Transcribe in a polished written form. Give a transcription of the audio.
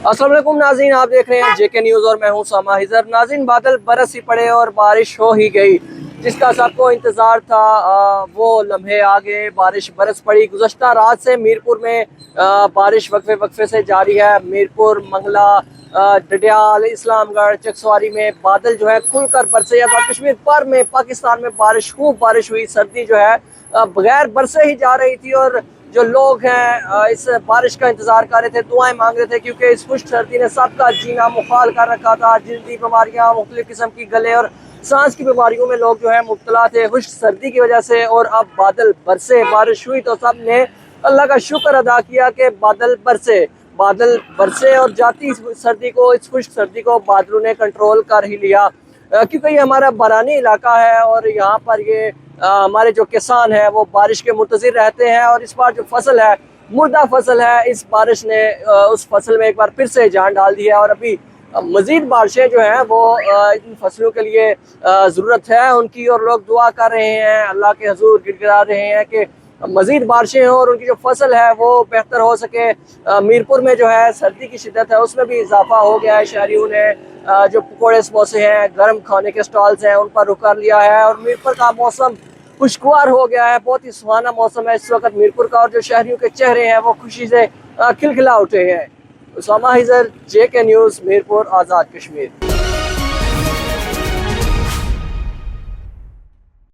अस्सलाम वालेकुम नाज़रीन, आप देख रहे हैं जेके न्यूज़ और मैं हूं उसामा हिजर। नाज़रीन, बादल बरस ही पड़े और बारिश हो ही गई, जिसका सबको इंतज़ार था। वो लम्हे आ गए, बारिश बरस पड़ी। गुज़श्ता रात से मीरपुर में बारिश वक्फे वक्फे से जारी है। मीरपुर, मंगला, डडियाल, इस्लामगढ़, चकसवारी में बादल जो है खुलकर बरसे। या कश्मीर पर में पाकिस्तान में खूब बारिश हुई। सर्दी जो है बगैर बरसे ही जा रही थी, और जो लोग हैं इस बारिश का इंतजार कर रहे थे, दुआएं मांग रहे थे, क्योंकि इस खुश्क सर्दी ने सबका जीना मुहाल कर रखा था। जल्दी बीमारियां, मुख्तलिफ किस्म की गले और सांस की बीमारियों में लोग जो है मुब्तला थे खुश्क सर्दी की वजह से। और अब बादल बरसे, बारिश हुई तो सब ने अल्लाह का शुक्र अदा किया कि बादल बरसे और जाती सर्दी को, इस खुश्क सर्दी को बादलों ने कंट्रोल कर ही लिया। क्योंकि ये हमारा बारानी इलाका है और यहाँ पर ये हमारे जो किसान हैं वो बारिश के मुंतज़िर रहते हैं। और इस बार जो फसल है, मुर्दा फसल है, इस बारिश ने उस फसल में एक बार फिर से जान डाल दी है। और अभी मज़ीद बारिशें जो हैं वो इन फसलों के लिए ज़रूरत है उनकी, और लोग दुआ कर रहे हैं, अल्लाह के हुजूर गिड़गिड़ा रहे हैं कि मज़ीद बारिशें हों और उनकी जो फसल है वो बेहतर हो सके। मीरपुर में जो है सर्दी की शिद्दत है उसमें भी इजाफा हो गया है। शहरियों ने जो पकौड़े समोसे हैं, गर्म खाने के स्टॉल्स हैं, उन पर रुक कर लिया है। और मीरपुर का मौसम खुशगवार हो गया है, बहुत ही सुहाना मौसम है इस वक्त मीरपुर का, और जो शहरियों के चेहरे हैं वो खुशी से खिलखिला उठे हैं। उसामा हिजर, जेके न्यूज़, मीरपुर, आज़ाद कश्मीर।